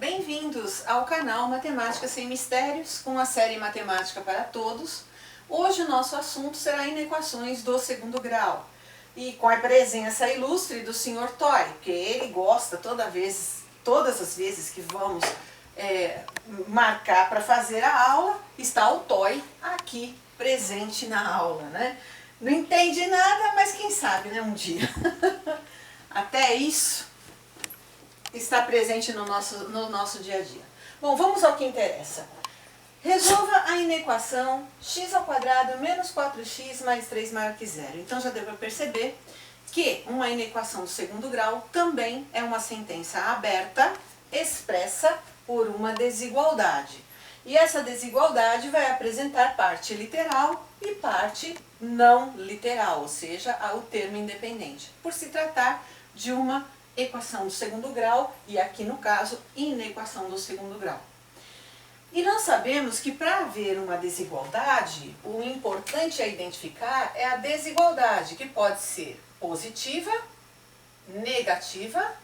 Bem-vindos ao canal Matemática Sem Mistérios, com a série Matemática para Todos. Hoje o nosso assunto será inequações do segundo grau. E com a presença ilustre do Sr. Toy, porque ele gosta todas as vezes que vamos marcar para fazer a aula, está o Toy aqui presente na aula, né? Não entende nada, mas quem sabe, né, um dia. Até isso está presente no nosso dia a dia. Bom, vamos ao que interessa. Resolva a inequação x² menos 4x mais 3 maior que zero. Então já deu para perceber que uma inequação do segundo grau também é uma sentença aberta expressa por uma desigualdade. E essa desigualdade vai apresentar parte literal e parte não literal, ou seja, o termo independente, por se tratar de uma equação do segundo grau e aqui no caso, inequação do segundo grau. E nós sabemos que para haver uma desigualdade, o importante a identificar é a desigualdade, que pode ser positiva, negativa,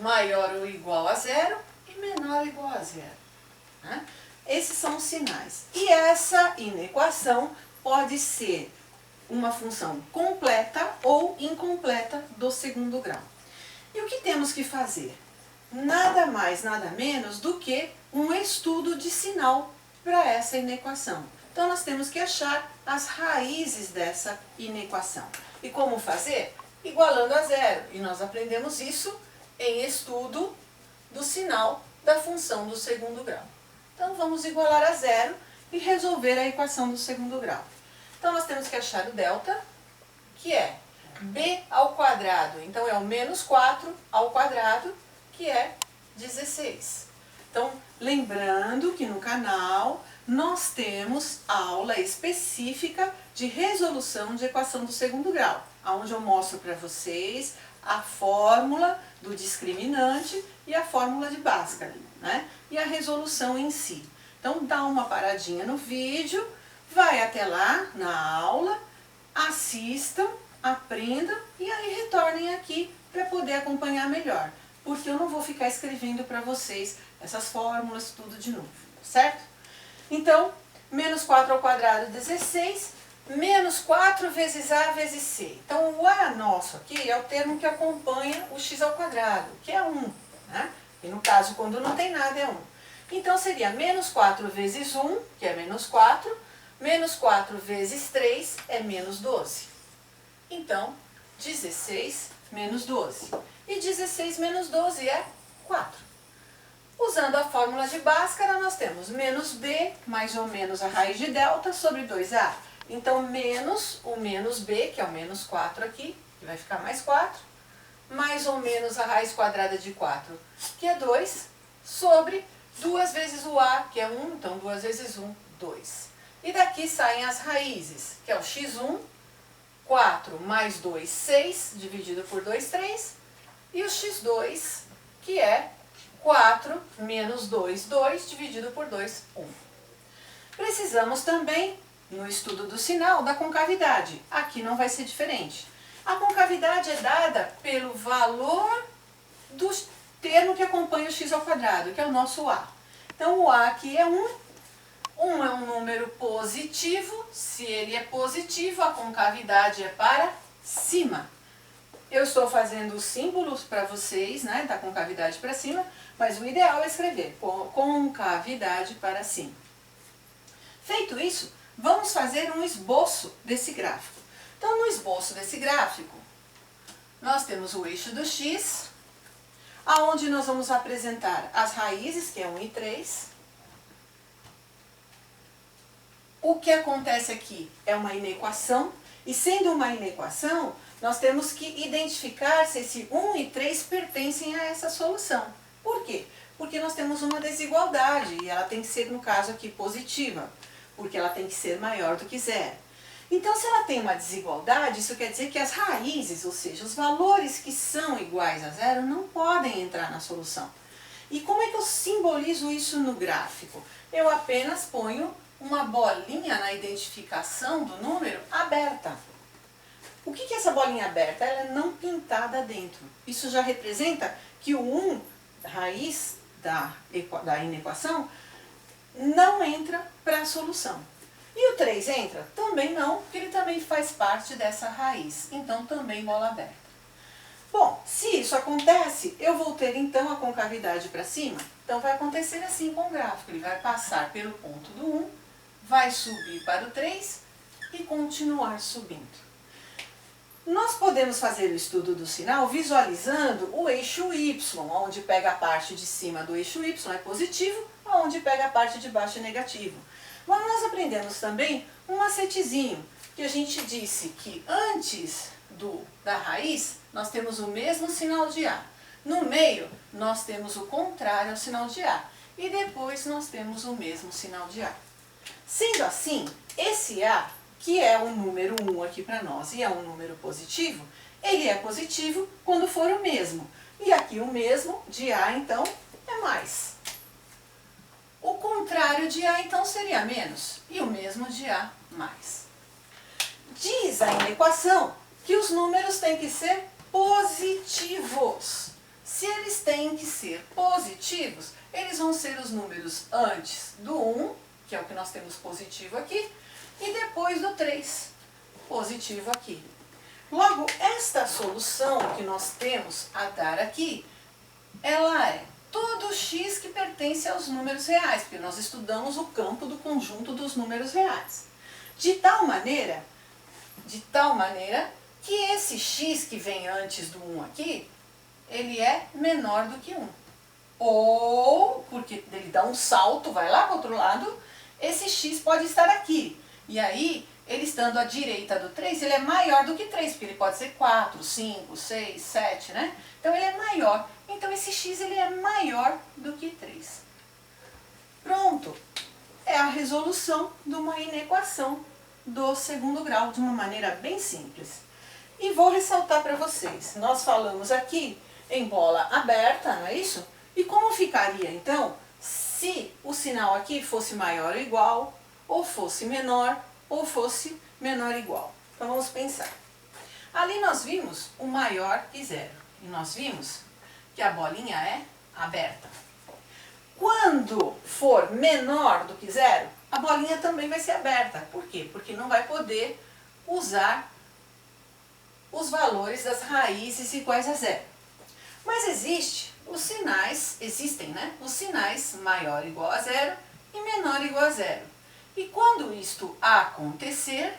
maior ou igual a zero e menor ou igual a zero. Né? Esses são os sinais. E essa inequação pode ser uma função completa ou incompleta do segundo grau. E o que temos que fazer? Nada mais, nada menos do que um estudo de sinal para essa inequação. Então, nós temos que achar as raízes dessa inequação. E como fazer? Igualando a zero. E nós aprendemos isso em estudo do sinal da função do segundo grau. Então, vamos igualar a zero e resolver a equação do segundo grau. Então, nós temos que achar o delta, que é b ao quadrado, então é o menos 4 ao quadrado, que é 16. Então, lembrando que no canal nós temos aula específica de resolução de equação do segundo grau, onde eu mostro para vocês a fórmula do discriminante e a fórmula de Bhaskara, né? E a resolução em si. Então, dá uma paradinha no vídeo, vai até lá na aula, assistam, aprendam e aí retornem aqui para poder acompanhar melhor, porque eu não vou ficar escrevendo para vocês essas fórmulas tudo de novo, certo? Então, menos 4 ao quadrado, 16, menos 4 vezes a vezes c. Então, o a nosso aqui é o termo que acompanha o x ao quadrado, que é 1, né? E no caso, quando não tem nada, é 1. Então, seria menos 4 vezes 1, que é menos 4, menos 4 vezes 3 é menos 12. Então, 16 menos 12. E 16 menos 12 é 4. Usando a fórmula de Bhaskara, nós temos menos b, mais ou menos a raiz de delta, sobre 2a. Então, menos o menos b, que é o menos 4 aqui, que vai ficar mais 4, mais ou menos a raiz quadrada de 4, que é 2, sobre 2 vezes o a, que é 1, então 2 vezes 1, 2. E daqui saem as raízes, que é o x1, 4 mais 2, 6, dividido por 2, 3. E o x2, que é 4 menos 2, 2, dividido por 2, 1. Precisamos também, no estudo do sinal, da concavidade. Aqui não vai ser diferente. A concavidade é dada pelo valor do termo que acompanha o x ao quadrado, que é o nosso a. Então, o a aqui é 1. 1 é um número positivo, se ele é positivo, a concavidade é para cima. Eu estou fazendo os símbolos para vocês, né, da concavidade para cima, mas o ideal é escrever concavidade para cima. Feito isso, vamos fazer um esboço desse gráfico. Então, no esboço desse gráfico, nós temos o eixo do x, aonde nós vamos apresentar as raízes, que é 1 e 3. O que acontece aqui é uma inequação, e sendo uma inequação, nós temos que identificar se esse 1 e 3 pertencem a essa solução. Por quê? Porque nós temos uma desigualdade, e ela tem que ser, no caso aqui, positiva, porque ela tem que ser maior do que zero. Então, se ela tem uma desigualdade, isso quer dizer que as raízes, ou seja, os valores que são iguais a zero, não podem entrar na solução. E como é que eu simbolizo isso no gráfico? Eu apenas ponho uma bolinha na identificação do número aberta. O que é essa bolinha aberta? Ela é não pintada dentro. Isso já representa que o 1, raiz, da inequação não entra para a solução. E o 3 entra? Também não, porque ele também faz parte dessa raiz. Então, também bola aberta. Bom, se isso acontece, eu vou ter então a concavidade para cima. Então, vai acontecer assim com o gráfico. Ele vai passar pelo ponto do 1, vai subir para o 3 e continuar subindo. Nós podemos fazer o estudo do sinal visualizando o eixo Y, onde pega a parte de cima do eixo Y é positivo, onde pega a parte de baixo é negativo. Mas nós aprendemos também um macetezinho, que a gente disse que antes da raiz, nós temos o mesmo sinal de A. No meio, nós temos o contrário ao sinal de A. E depois nós temos o mesmo sinal de A. Sendo assim, esse A, que é o número 1 aqui para nós e é um número positivo, ele é positivo quando for o mesmo. E aqui o mesmo de A, então, é mais. O contrário de A, então, seria menos. E o mesmo de A, mais. Diz a inequação que os números têm que ser positivos. Se eles têm que ser positivos, eles vão ser os números antes do 1, que é o que nós temos positivo aqui, e depois do 3, positivo aqui. Logo, esta solução que nós temos a dar aqui, ela é todo x que pertence aos números reais, porque nós estudamos o campo do conjunto dos números reais. De tal maneira que esse x que vem antes do 1 aqui, ele é menor do que 1. Ou, porque ele dá um salto, vai lá para o outro lado, esse x pode estar aqui. E aí, ele estando à direita do 3, ele é maior do que 3, porque ele pode ser 4, 5, 6, 7, né? Então, ele é maior. Então, esse x ele é maior do que 3. Pronto. É a resolução de uma inequação do segundo grau, de uma maneira bem simples. E vou ressaltar para vocês, nós falamos aqui em bola aberta, não é isso? E como ficaria, então, se o sinal aqui fosse maior ou igual, ou fosse menor, ou fosse menor ou igual? Então, vamos pensar. Ali nós vimos o maior que zero. E nós vimos que a bolinha é aberta. Quando for menor do que zero, a bolinha também vai ser aberta. Por quê? Porque não vai poder usar os valores das raízes iguais a zero. Mas existem os sinais maior ou igual a zero e menor ou igual a zero. E quando isto acontecer,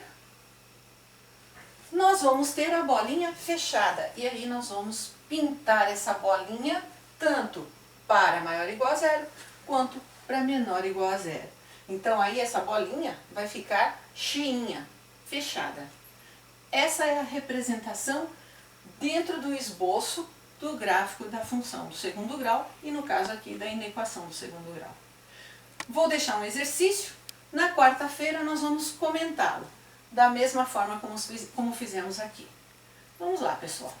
nós vamos ter a bolinha fechada. E aí nós vamos pintar essa bolinha tanto para maior ou igual a zero, quanto para menor ou igual a zero. Então aí essa bolinha vai ficar cheinha, fechada. Essa é a representação dentro do esboço do gráfico da função do segundo grau e no caso aqui da inequação do segundo grau. Vou deixar um exercício. Na quarta-feira nós vamos comentá-lo, da mesma forma como fizemos aqui. Vamos lá, pessoal.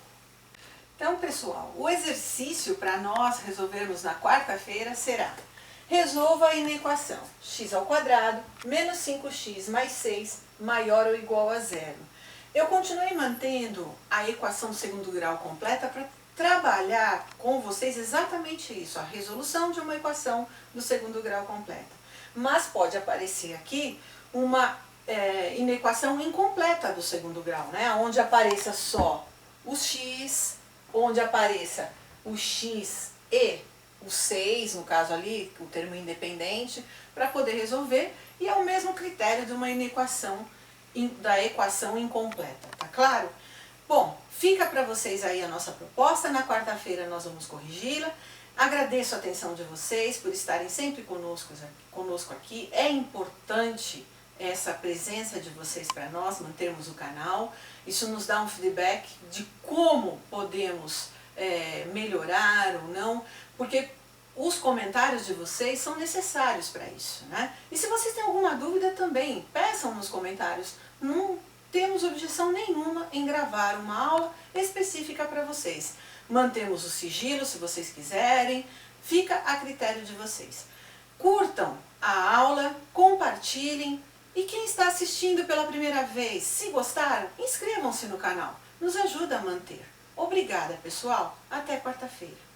Então, pessoal, o exercício para nós resolvermos na quarta-feira será: resolva a inequação x² menos 5x mais 6 maior ou igual a zero. Eu continuei mantendo a equação do segundo grau completa para trabalhar com vocês exatamente isso, a resolução de uma equação do segundo grau completa. Mas pode aparecer aqui uma inequação incompleta do segundo grau, né? Onde apareça só o x, onde apareça o x e o 6, no caso ali, o termo independente, para poder resolver, e é o mesmo critério de uma inequação, da equação incompleta, tá claro? Bom, fica para vocês aí a nossa proposta, na quarta-feira nós vamos corrigi-la. Agradeço a atenção de vocês por estarem sempre conosco aqui. É importante essa presença de vocês para nós, mantermos o canal. Isso nos dá um feedback de como podemos melhorar ou não, porque os comentários de vocês são necessários para isso, né? E se vocês têm alguma dúvida também, peçam nos comentários. Não temos objeção nenhuma em gravar uma aula específica para vocês. Mantemos o sigilo, se vocês quiserem, fica a critério de vocês. Curtam a aula, compartilhem e quem está assistindo pela primeira vez, se gostaram, inscrevam-se no canal, nos ajuda a manter. Obrigada, pessoal, até quarta-feira.